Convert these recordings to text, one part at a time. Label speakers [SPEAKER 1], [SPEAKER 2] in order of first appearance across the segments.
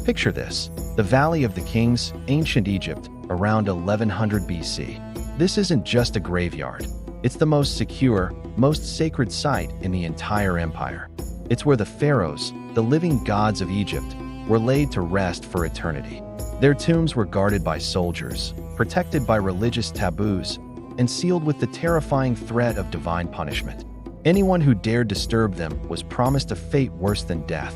[SPEAKER 1] Picture this: the Valley of the Kings, ancient Egypt, around 1100 BC. This isn't just a graveyard. It's the most secure, most sacred site in the entire empire. It's where the pharaohs, the living gods of Egypt, were laid to rest for eternity. Their tombs were guarded by soldiers, protected by religious taboos, and sealed with the terrifying threat of divine punishment. Anyone who dared disturb them was promised a fate worse than death.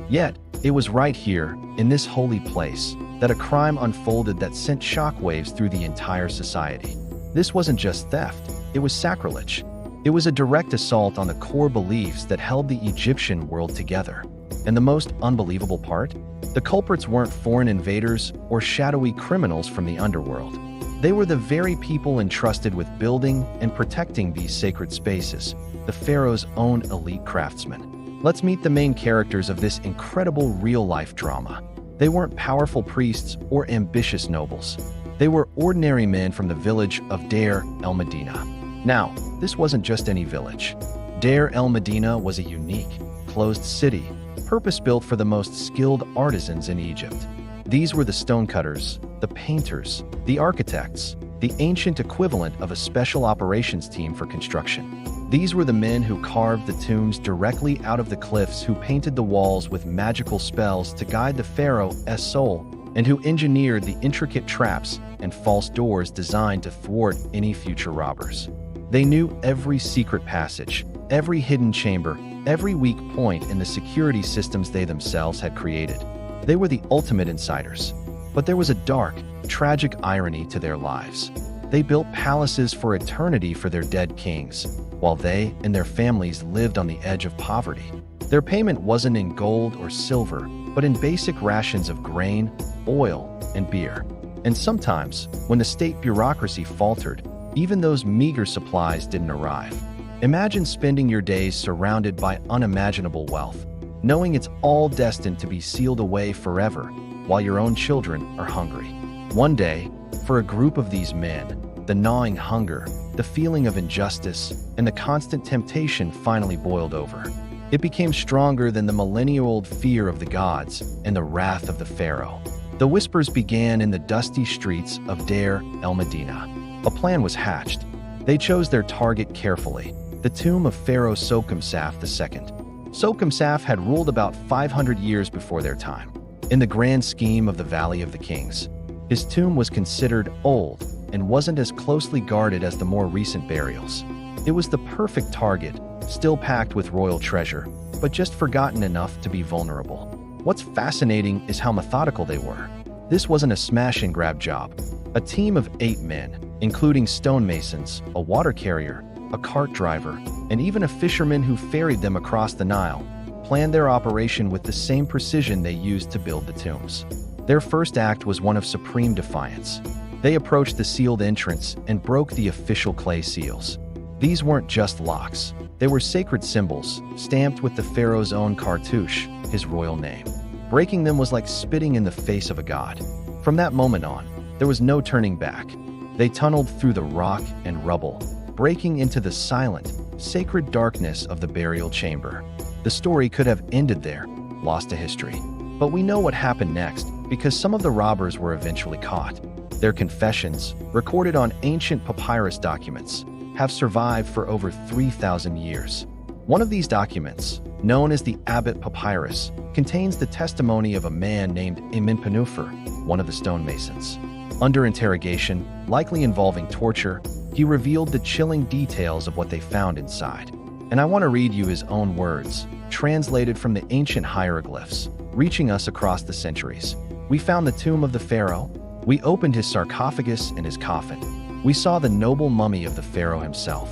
[SPEAKER 1] Yet, it was right here, in this holy place, that a crime unfolded that sent shockwaves through the entire society. This wasn't just theft, it was sacrilege. It was a direct assault on the core beliefs that held the Egyptian world together. And the most unbelievable part? The culprits weren't foreign invaders or shadowy criminals from the underworld. They were the very people entrusted with building and protecting these sacred spaces, the pharaoh's own elite craftsmen. Let's meet the main characters of this incredible real-life drama. They weren't powerful priests or ambitious nobles. They were ordinary men from the village of Deir el-Medina. Now, this wasn't just any village. Deir el-Medina was a unique, closed city, purpose-built for the most skilled artisans in Egypt. These were the stonecutters, the painters, the architects, the ancient equivalent of a special operations team for construction. These were the men who carved the tombs directly out of the cliffs, who painted the walls with magical spells to guide the pharaoh's soul, and who engineered the intricate traps and false doors designed to thwart any future robbers. They knew every secret passage, every hidden chamber, every weak point in the security systems they themselves had created. They were the ultimate insiders. But there was a dark, tragic irony to their lives. They built palaces for eternity for their dead kings, while they and their families lived on the edge of poverty. Their payment wasn't in gold or silver, but in basic rations of grain, oil, and beer. And sometimes, when the state bureaucracy faltered, even those meager supplies didn't arrive. Imagine spending your days surrounded by unimaginable wealth, knowing it's all destined to be sealed away forever, while your own children are hungry. One day, for a group of these men, the gnawing hunger, the feeling of injustice, and the constant temptation finally boiled over. It became stronger than the millennia-old fear of the gods and the wrath of the pharaoh. The whispers began in the dusty streets of Deir el-Medina. A plan was hatched. They chose their target carefully, the tomb of Pharaoh Sokemsaf II. Sokemsaf had ruled about 500 years before their time. In the grand scheme of the Valley of the Kings, his tomb was considered old and wasn't as closely guarded as the more recent burials. It was the perfect target, still packed with royal treasure, but just forgotten enough to be vulnerable. What's fascinating is how methodical they were. This wasn't a smash-and-grab job. A team of 8 men, including stonemasons, a water carrier, a cart driver, and even a fisherman who ferried them across the Nile, planned their operation with the same precision they used to build the tombs. Their first act was one of supreme defiance. They approached the sealed entrance and broke the official clay seals. These weren't just locks. They were sacred symbols, stamped with the pharaoh's own cartouche, his royal name. Breaking them was like spitting in the face of a god. From that moment on, there was no turning back. They tunneled through the rock and rubble, breaking into the silent, sacred darkness of the burial chamber. The story could have ended there, lost to history. But we know what happened next, because some of the robbers were eventually caught. Their confessions, recorded on ancient papyrus documents, have survived for over 3,000 years. One of these documents, known as the Abbot Papyrus, contains the testimony of a man named Amenpenufer, one of the stonemasons. Under interrogation, likely involving torture, he revealed the chilling details of what they found inside. And I want to read you his own words, translated from the ancient hieroglyphs, reaching us across the centuries. "We found the tomb of the pharaoh. We opened his sarcophagus and his coffin. We saw the noble mummy of the pharaoh himself.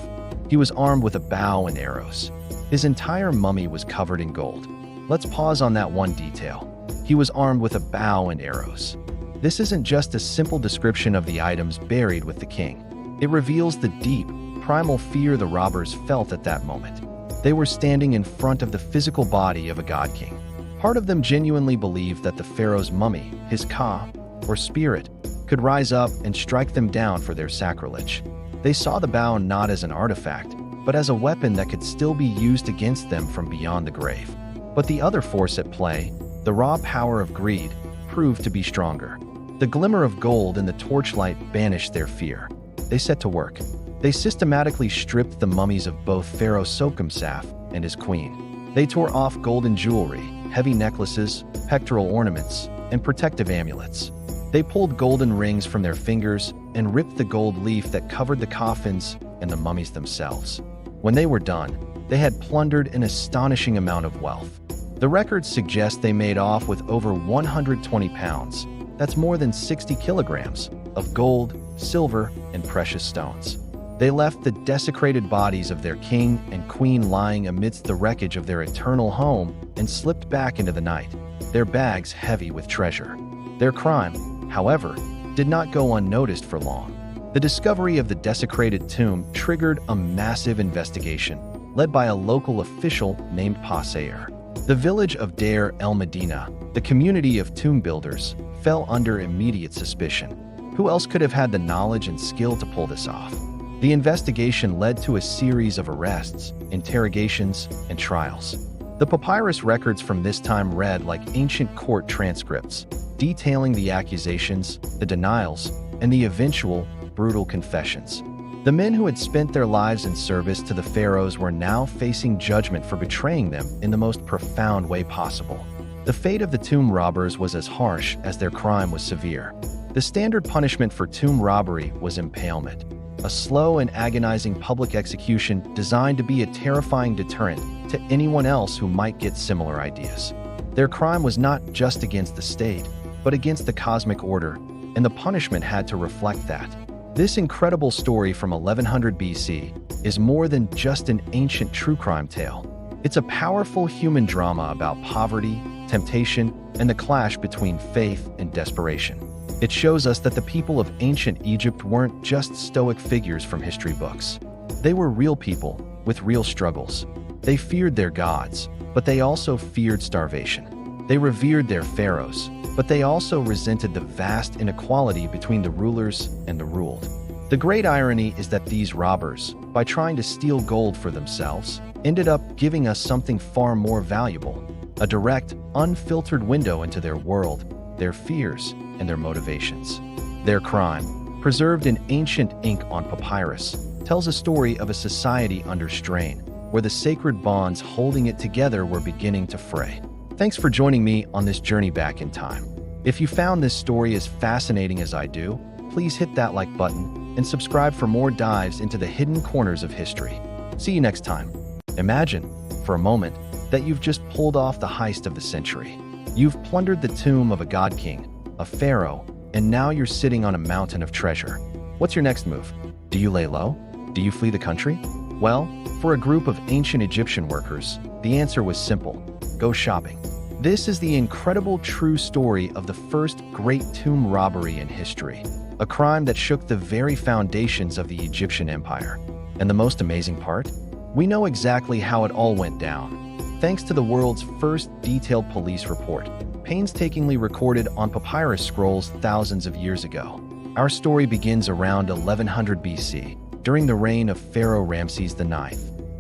[SPEAKER 1] He was armed with a bow and arrows. His entire mummy was covered in gold." Let's pause on that one detail. He was armed with a bow and arrows. This isn't just a simple description of the items buried with the king. It reveals the deep, primal fear the robbers felt at that moment. They were standing in front of the physical body of a god king. Part of them genuinely believed that the pharaoh's mummy, his ka, or spirit, could rise up and strike them down for their sacrilege. They saw the bow not as an artifact, but as a weapon that could still be used against them from beyond the grave. But the other force at play, The raw power of greed proved to be stronger. The glimmer of gold in the torchlight banished their fear. They set to work. They systematically stripped the mummies of both Pharaoh Sopkamsaf and his queen. They tore off golden jewelry, heavy necklaces, pectoral ornaments, and protective amulets. They pulled golden rings from their fingers and ripped the gold leaf that covered the coffins and the mummies themselves. When they were done, they had plundered an astonishing amount of wealth. The records suggest they made off with over 120 pounds, that's more than 60 kilograms, of gold, silver, and precious stones. They left the desecrated bodies of their king and queen lying amidst the wreckage of their eternal home and slipped back into the night, their bags heavy with treasure. Their crime, however, did not go unnoticed for long. The discovery of the desecrated tomb triggered a massive investigation, led by a local official named PHARAOH. The village of Deir el-Medina, the community of tomb builders, fell under immediate suspicion. Who else could have had the knowledge and skill to pull this off? The investigation led to a series of arrests, interrogations, and trials. The papyrus records from this time read like ancient court transcripts, detailing the accusations, the denials, and the eventual, brutal confessions. The men who had spent their lives in service to the pharaohs were now facing judgment for betraying them in the most profound way possible. The fate of the tomb robbers was as harsh as their crime was severe. The standard punishment for tomb robbery was impalement, a slow and agonizing public execution designed to be a terrifying deterrent to anyone else who might get similar ideas. Their crime was not just against the state, but against the cosmic order, and the punishment had to reflect that. This incredible story from 1100 BC is more than just an ancient true crime tale. It's a powerful human drama about poverty, temptation, and the clash between faith and desperation. It shows us that the people of ancient Egypt weren't just stoic figures from history books. They were real people with real struggles. They feared their gods, but they also feared starvation. They revered their pharaohs, but they also resented the vast inequality between the rulers and the ruled. The great irony is that these robbers, by trying to steal gold for themselves, ended up giving us something far more valuable, a direct, unfiltered window into their world, their fears, and their motivations. Their crime, preserved in ancient ink on papyrus, tells a story of a society under strain, where the sacred bonds holding it together were beginning to fray. Thanks for joining me on this journey back in time. If you found this story as fascinating as I do, please hit that like button and subscribe for more dives into the hidden corners of history. See you next time. Imagine, for a moment, that you've just pulled off the heist of the century. You've plundered the tomb of a god king, a pharaoh, and now you're sitting on a mountain of treasure. What's your next move? Do you lay low? Do you flee the country? Well, for a group of ancient Egyptian workers, the answer was simple: go shopping. This is the incredible true story of the first great tomb robbery in history, a crime that shook the very foundations of the Egyptian empire. And the most amazing part? We know exactly how it all went down, thanks to the world's first detailed police report, painstakingly recorded on papyrus scrolls thousands of years ago. Our story begins around 1100 BC, during the reign of Pharaoh Ramses IX.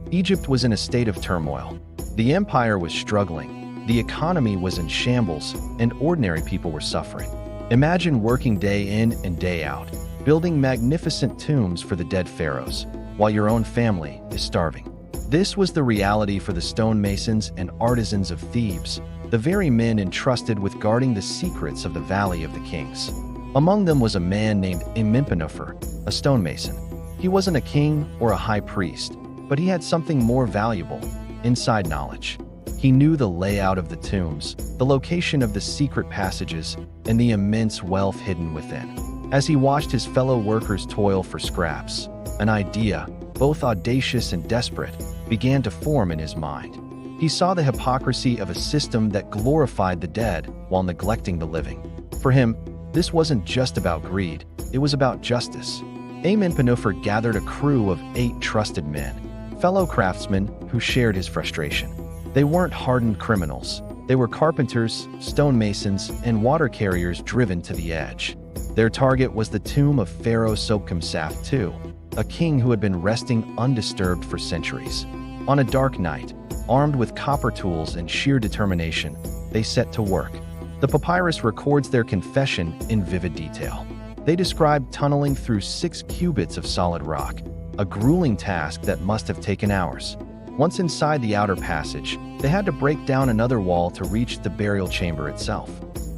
[SPEAKER 1] Egypt was in a state of turmoil. The empire was struggling, the economy was in shambles, and ordinary people were suffering. Imagine working day in and day out, building magnificent tombs for the dead pharaohs, while your own family is starving. This was the reality for the stonemasons and artisans of Thebes, the very men entrusted with guarding the secrets of the Valley of the Kings. Among them was a man named Amenhotep, a stonemason. He wasn't a king or a high priest, but he had something more valuable: inside knowledge. He knew the layout of the tombs, the location of the secret passages, and the immense wealth hidden within. As he watched his fellow workers toil for scraps, an idea, both audacious and desperate, began to form in his mind. He saw the hypocrisy of a system that glorified the dead while neglecting the living. For him, this wasn't just about greed, it was about justice. Amenhotep gathered a crew of 8 trusted men, fellow craftsmen who shared his frustration. They weren't hardened criminals. They were carpenters, stonemasons, and water carriers driven to the edge. Their target was the tomb of Pharaoh Sopkamsaf II, a king who had been resting undisturbed for centuries. On a dark night, armed with copper tools and sheer determination, they set to work. The papyrus records their confession in vivid detail. They describe tunneling through 6 cubits of solid rock, a grueling task that must have taken hours. Once inside the outer passage, they had to break down another wall to reach the burial chamber itself.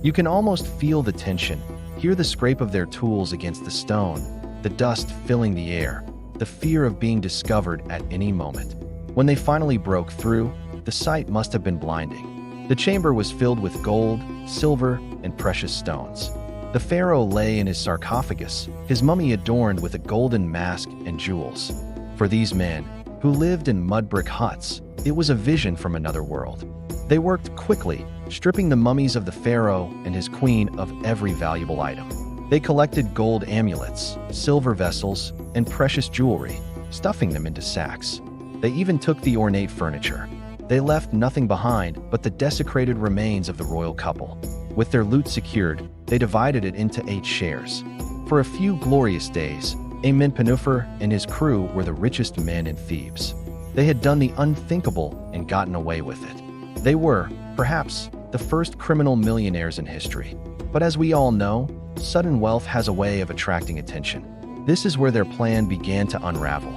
[SPEAKER 1] You can almost feel the tension, hear the scrape of their tools against the stone, the dust filling the air, the fear of being discovered at any moment. When they finally broke through, the sight must have been blinding. The chamber was filled with gold, silver, and precious stones. The pharaoh lay in his sarcophagus, his mummy adorned with a golden mask and jewels. For these men, who lived in mud brick huts, it was a vision from another world. They worked quickly, stripping the mummies of the pharaoh and his queen of every valuable item. They collected gold amulets, silver vessels, and precious jewelry, stuffing them into sacks. They even took the ornate furniture. They left nothing behind but the desecrated remains of the royal couple. With their loot secured, they divided it into 8 shares. For a few glorious days, Amenhotep and his crew were the richest men in Thebes. They had done the unthinkable and gotten away with it. They were, perhaps, the first criminal millionaires in history. But as we all know, sudden wealth has a way of attracting attention. This is where their plan began to unravel.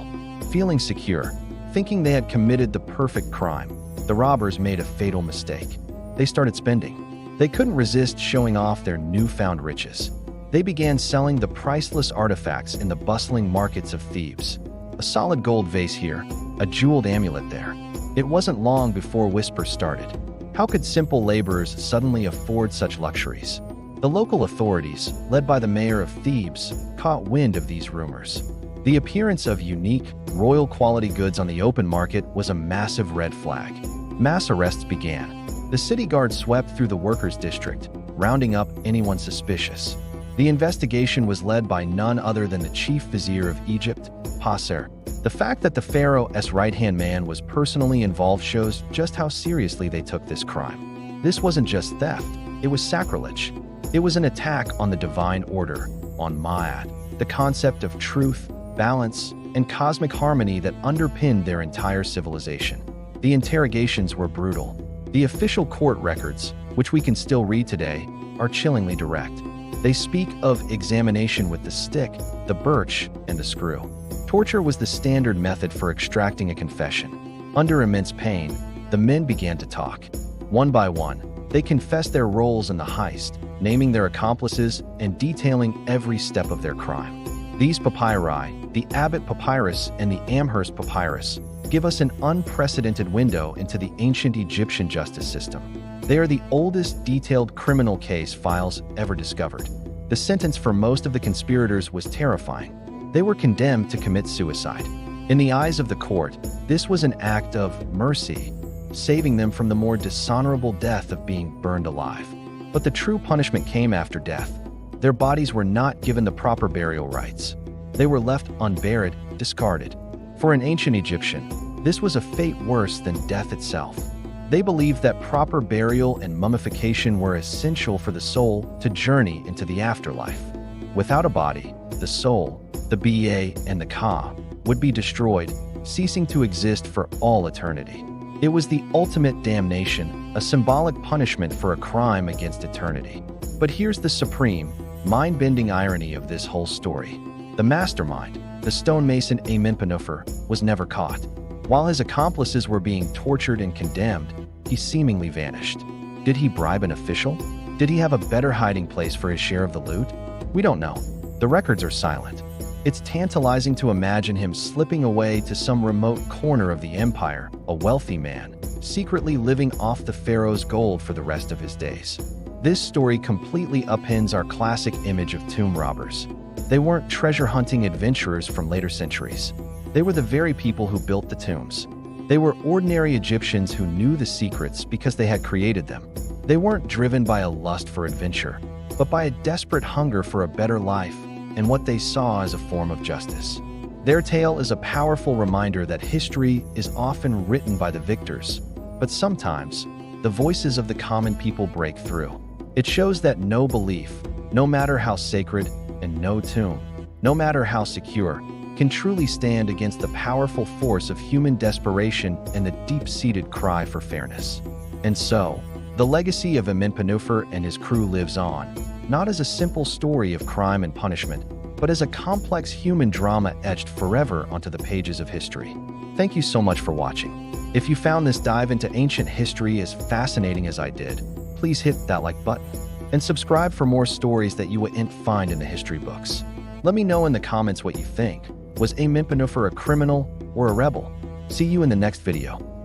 [SPEAKER 1] Feeling secure, thinking they had committed the perfect crime, the robbers made a fatal mistake. They started spending. They couldn't resist showing off their newfound riches. They began selling the priceless artifacts in the bustling markets of Thebes. A solid gold vase here, a jeweled amulet there. It wasn't long before whispers started. How could simple laborers suddenly afford such luxuries? The local authorities, led by the mayor of Thebes, caught wind of these rumors. The appearance of unique, royal quality goods on the open market was a massive red flag. Mass arrests began. The city guard swept through the workers' district, rounding up anyone suspicious. The investigation was led by none other than the chief vizier of Egypt, PHARAOH. The fact that the pharaoh's right-hand man was personally involved shows just how seriously they took this crime. This wasn't just theft, it was sacrilege. It was an attack on the divine order, on Ma'at, the concept of truth, balance, and cosmic harmony that underpinned their entire civilization. The interrogations were brutal. The official court records, which we can still read today, are chillingly direct. They speak of examination with the stick, the birch, and the screw. Torture was the standard method for extracting a confession. Under immense pain, the men began to talk. One by one, they confessed their roles in the heist, naming their accomplices and detailing every step of their crime. These papyri, the Abbott Papyrus and the Amherst Papyrus, give us an unprecedented window into the ancient Egyptian justice system. They are the oldest detailed criminal case files ever discovered. The sentence for most of the conspirators was terrifying. They were condemned to commit suicide. In the eyes of the court, this was an act of mercy, saving them from the more dishonorable death of being burned alive. But the true punishment came after death. Their bodies were not given the proper burial rites. They were left unburied, discarded. For an ancient Egyptian, this was a fate worse than death itself. They believed that proper burial and mummification were essential for the soul to journey into the afterlife. Without a body, the soul, the Ba and the Ka, would be destroyed, ceasing to exist for all eternity. It was the ultimate damnation, a symbolic punishment for a crime against eternity. But here's the supreme, mind-bending irony of this whole story. The mastermind, the stonemason Amenhotep, was never caught. While his accomplices were being tortured and condemned, he seemingly vanished. Did he bribe an official? Did he have a better hiding place for his share of the loot? We don't know. The records are silent. It's tantalizing to imagine him slipping away to some remote corner of the empire, a wealthy man, secretly living off the pharaoh's gold for the rest of his days. This story completely upends our classic image of tomb robbers. They weren't treasure-hunting adventurers from later centuries. They were the very people who built the tombs. They were ordinary Egyptians who knew the secrets because they had created them. They weren't driven by a lust for adventure, but by a desperate hunger for a better life and what they saw as a form of justice. Their tale is a powerful reminder that history is often written by the victors, but sometimes the voices of the common people break through. It shows that no belief, no matter how sacred, and no tomb, no matter how secure, can truly stand against the powerful force of human desperation and the deep-seated cry for fairness. And so, The legacy of Amenhotep and his crew lives on, not as a simple story of crime and punishment, but as a complex human drama etched forever onto the pages of history. Thank you so much for watching. If you found this dive into ancient history as fascinating as I did, please hit that like button and subscribe for more stories that you wouldn't find in the history books. Let me know in the comments what you think. Was Amenhotep a criminal or a rebel? See you in the next video.